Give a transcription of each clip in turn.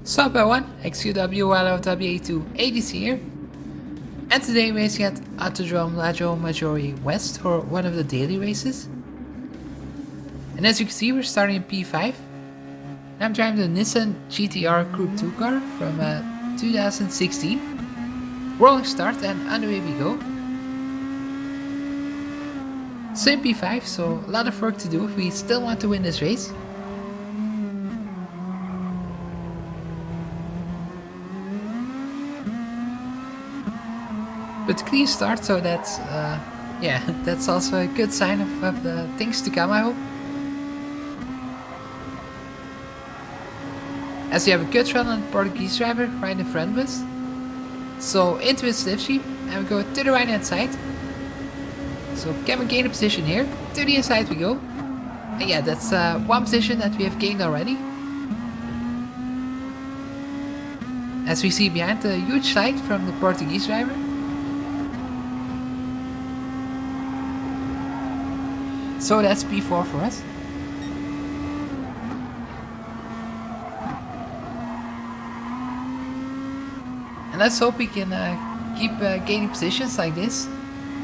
Sup everyone, XQWLOW2 ADC here, and today racing at Autodrome Lago Maggiore West for one of the daily races. And as you can see, we're starting in P5. I'm driving the Nissan GT-R Gr.2 car from 2016. Rolling start and underway we go. So in P5, so a lot of work to do if we still want to win this race. But clean start, so that's yeah, that's also a good sign of the things to come, I hope. As we have a good run on the Portuguese driver right in front of us. So into his slipstream, and we go to the right hand side. So can we gain a position here? To the inside we go. And yeah, that's one position that we have gained already. As we see behind the huge slide from the Portuguese driver. So that's P4 for us. And let's hope we can keep gaining positions like this,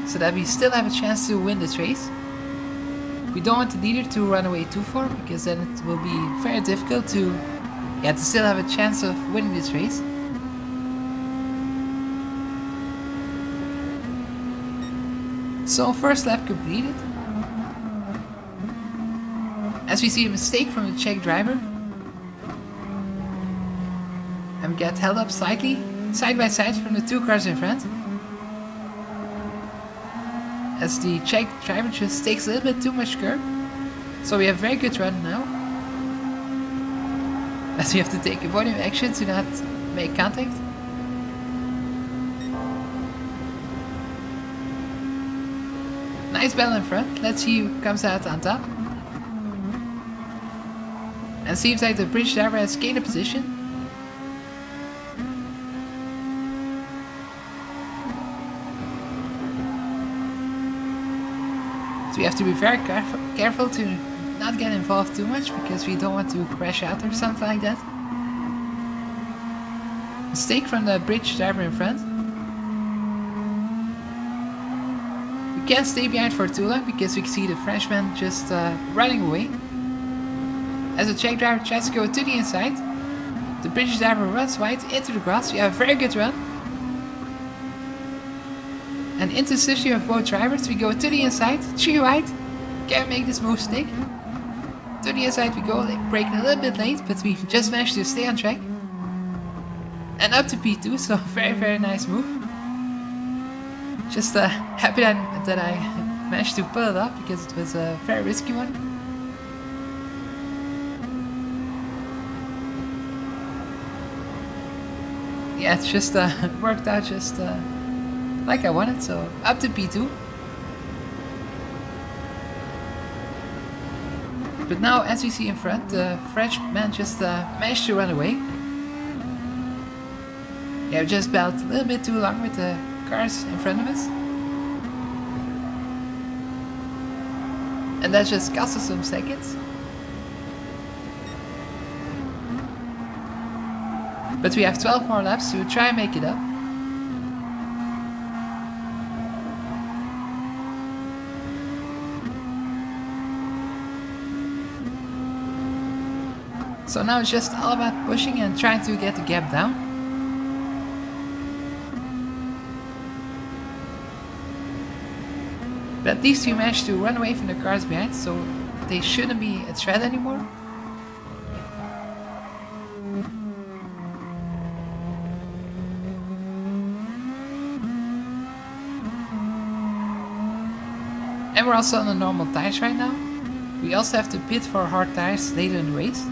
so that we still have a chance to win this race. We don't want the leader to run away too far, because then it will be very difficult to still have a chance of winning this race. So first lap completed. As we see a mistake from the Czech driver. And get held up slightly, side by side from the two cars in front. As the Czech driver just takes a little bit too much curb. So we have very good run now. As we have to take a volume action to not make contact. Nice battle in front, let's see who comes out on top. And seems like the British driver has gained a position. So we have to be very careful to not get involved too much, because we don't want to crash out or something like that. Mistake from the British driver in front. We can't stay behind for too long, because we can see the Frenchman just running away. As the Czech driver tries to go to the inside, the British driver runs wide into the grass. We have a very good run. And into the slipstream of both drivers, we go to the inside, 3 right. Can't make this move stick. To the inside we go, braking a little bit late, but we just managed to stay on track. And up to P2, so very nice move. Just happy that I managed to pull it off, because it was a very risky one. Yeah, it's just worked out just like I wanted, so up to P2. But now, as we see in front, the Frenchman just managed to run away. Yeah, we just battled a little bit too long with the cars in front of us. And that just cost us some seconds. But we have 12 more laps to try and make it up. So now it's just all about pushing and trying to get the gap down. But at least we managed to run away from the cars behind, so they shouldn't be a threat anymore. And we're also on the normal tires right now. We also have to pit for hard tires later in the race.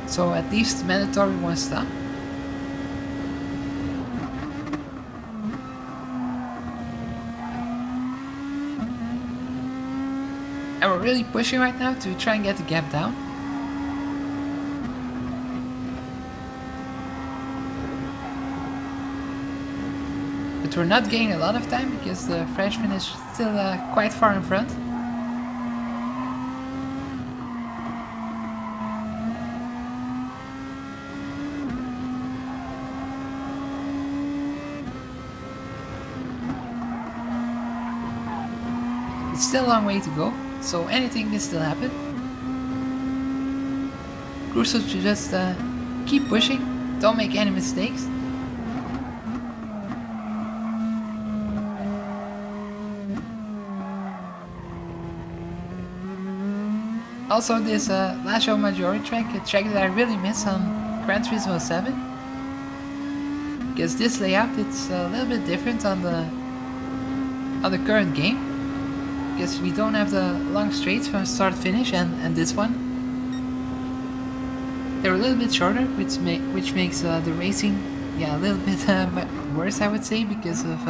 So at least mandatory 1 stop. And we're really pushing right now to try and get the gap down. But we're not gaining a lot of time because the Frenchman is still quite far in front. It's still a long way to go, so anything can still happen. Crucial to just keep pushing, don't make any mistakes. Also this Lago Maggiore track, a track that I really miss on Gr.2 7. Because this layout, it's a little bit different on the current game. Because we don't have the long straights from start to finish, and this one. They're a little bit shorter, which makes the racing a little bit worse, I would say, because of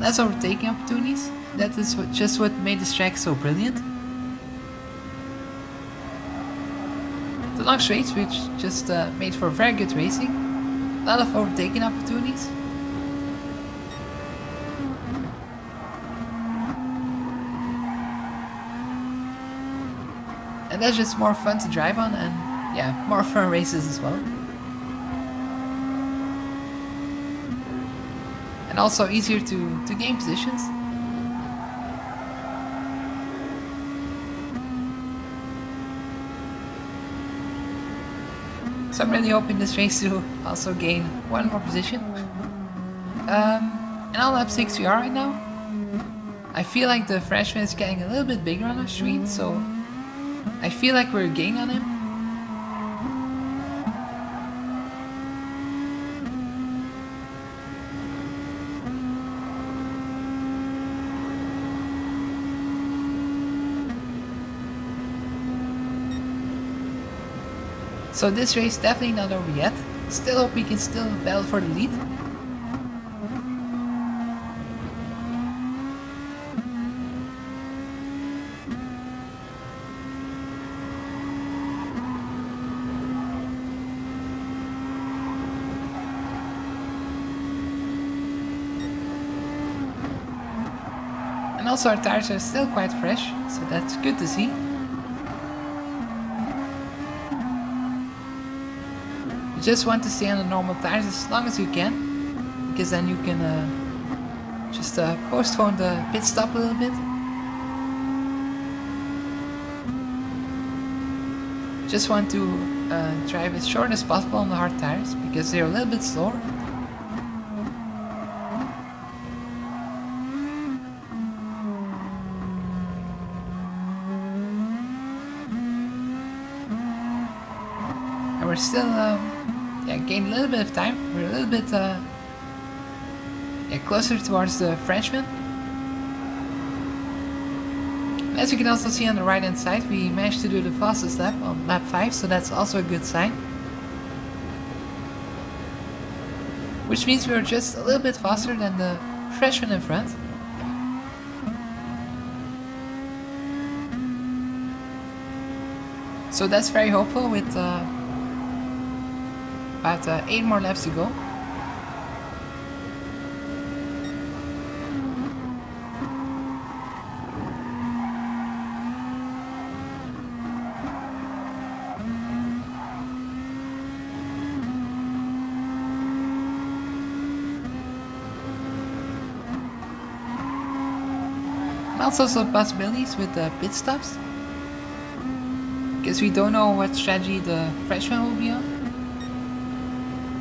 less overtaking opportunities. That is just what made this track so brilliant. The long straights, which just made for very good racing. A lot of overtaking opportunities. And that's just more fun to drive on, and yeah, more fun races as well. And also easier to gain positions. So I'm really hoping this race to also gain one more position. And on lap 6 we are right now. I feel like the Frenchman is getting a little bit bigger on our screen, so I feel like we're gaining on him. So this race definitely not over yet. Still hope we can still battle for the lead. And also our tires are still quite fresh, so that's good to see. You just want to stay on the normal tires as long as you can, because then you can just postpone the pit stop a little bit. Just want to drive as short as possible on the hard tires, because they're a little bit slower. And we're still gaining a little bit of time. We're a little bit closer towards the Frenchman. As you can also see on the right hand side, we managed to do the fastest lap on lap 5, so that's also a good sign. Which means we were just a little bit faster than the Frenchman in front. So that's very hopeful with about 8 more laps to go. And also some possibilities with the pit stops, because we don't know what strategy the Frenchman will be on.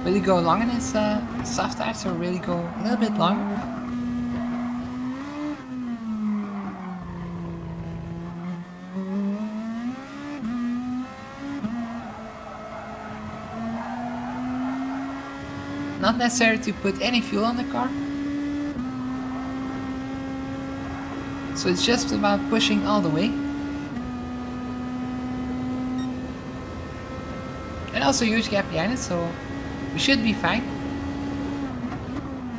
Will he go long in his soft tires, or will he go a little bit longer? Not necessary to put any fuel on the car. So it's just about pushing all the way. And also a huge gap behind it, so we should be fine.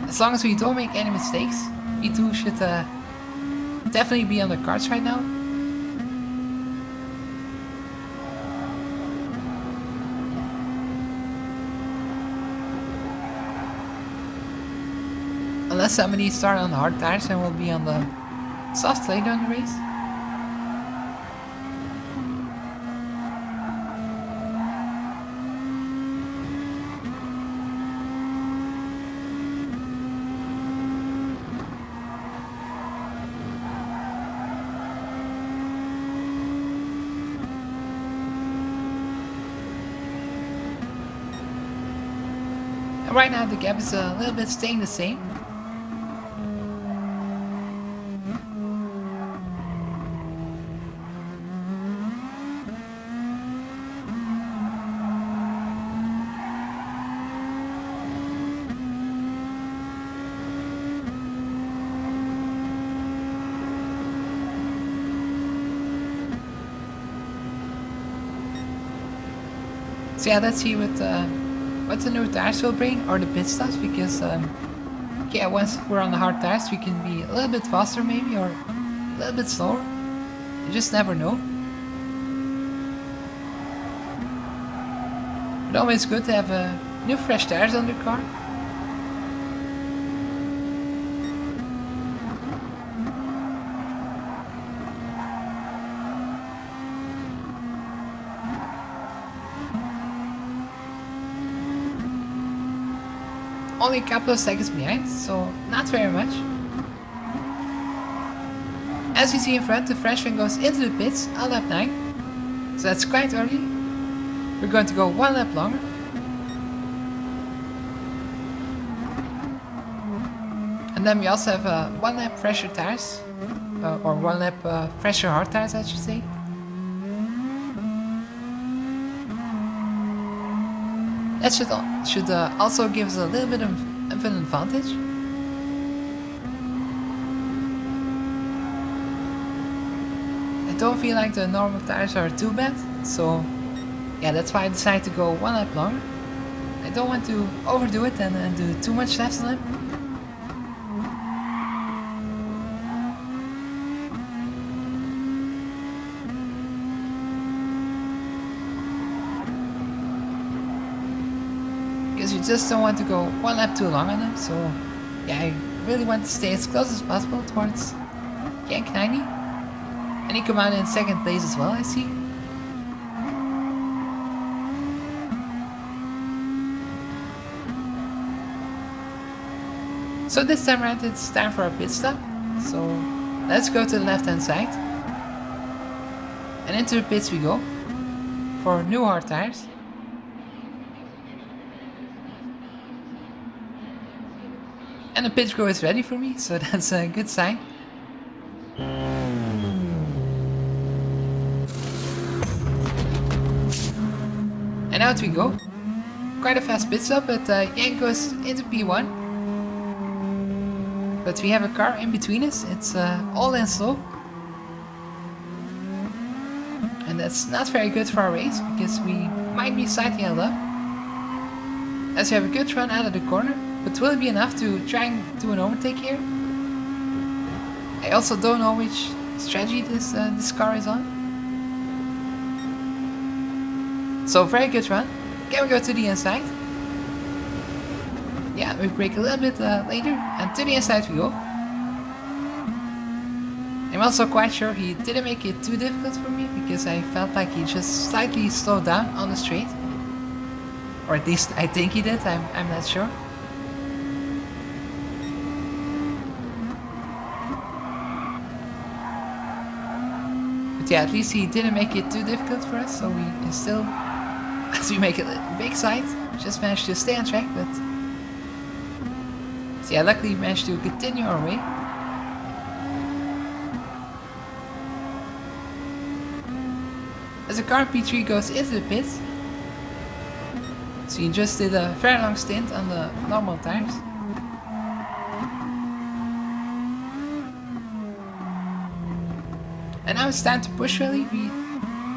As long as we don't make any mistakes, P2 should definitely be on the cards right now. somebody start on the hard tires and will be on the soft later in the race. And right now the gap is a little bit staying the same. So yeah, let's see what the new tires will bring, or the pit stops, because yeah, once we're on the hard tires we can be a little bit faster maybe, or a little bit slower. You just never know. But always good to have new fresh tires on the car. Only a couple of seconds behind, so not very much. As you see in front, the fresh one goes into the pits on lap 9, so that's quite early. We're going to go one lap longer. And then we also have 1 lap fresher tires, or 1 lap fresher hard tires I should say. That should also give us a little bit of an advantage. I don't feel like the normal tires are too bad, so yeah, that's why I decided to go 1 lap longer. I don't want to overdo it and do too much laps on them. Because you just don't want to go 1 lap too long on them, so yeah, I really want to stay as close as possible towards Yank 90. And he come out in 2nd place as well, I see. So this time around it's time for a pit stop, so let's go to the left hand side. And into the pits we go, for new hard tires. And the pit crew is ready for me, so that's a good sign. And out we go. Quite a fast pit stop, but Yank goes into P1. But we have a car in between us, it's all in slow. And that's not very good for our race, because we might be slightly held up. As we have a good run out of the corner. But will it be enough to try and do an overtake here? I also don't know which strategy this car is on. So very good run. Can we go to the inside? Yeah, we brake a little bit later, and to the inside we go. I'm also quite sure he didn't make it too difficult for me, because I felt like he just slightly slowed down on the straight. Or at least I think he did, I'm not sure. Yeah, at least he didn't make it too difficult for us, so we can still, as we make a big side, just managed to stay on track, but so yeah, luckily we managed to continue our way. As the car P3 goes into the pit, so he just did a very long stint on the normal tires. And now it's time to push really.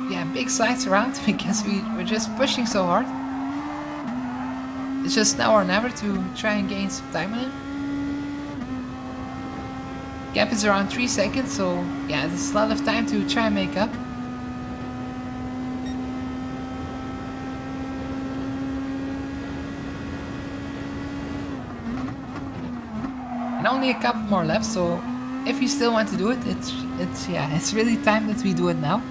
Yeah, big sides around because we're just pushing so hard. It's just now or never to try and gain some time on it. Gap is around 3 seconds, so yeah, there's a lot of time to try and make up. And only only a couple more laps, so if you still want to do it, it's really time that we do it now.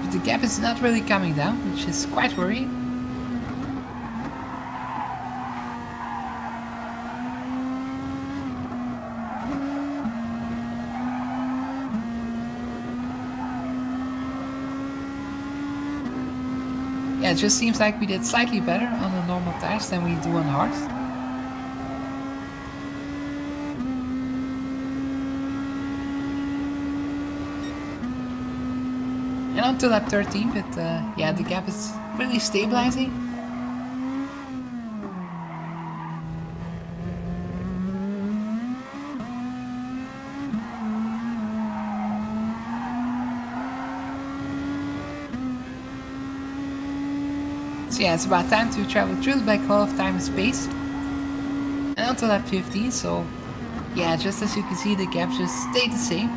But the gap is not really coming down, which is quite worrying. Yeah, it just seems like we did slightly better on the normal tires than we do on hards. And on to lap 13, but yeah, the gap is really stabilizing. So yeah, it's about time to travel through the black hole of time and space. And on to lap 15, so yeah, just as you can see, the gap just stayed the same.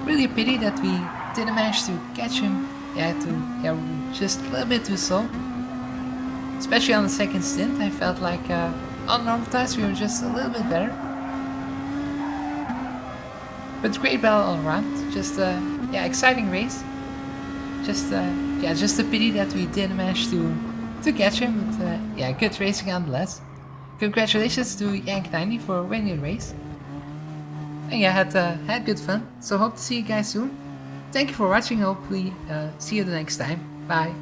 Really a pity that we didn't manage to catch him. Yeah, just a little bit too slow. Especially on the second stint, I felt like on normal tires we were just a little bit better. But great battle all around. Just yeah, exciting race. Just a pity that we didn't manage to catch him. But yeah, good racing nonetheless. Congratulations to Yank90 for winning the race. And yeah, had good fun. So hope to see you guys soon. Thank you for watching. Hopefully see you the next time. Bye.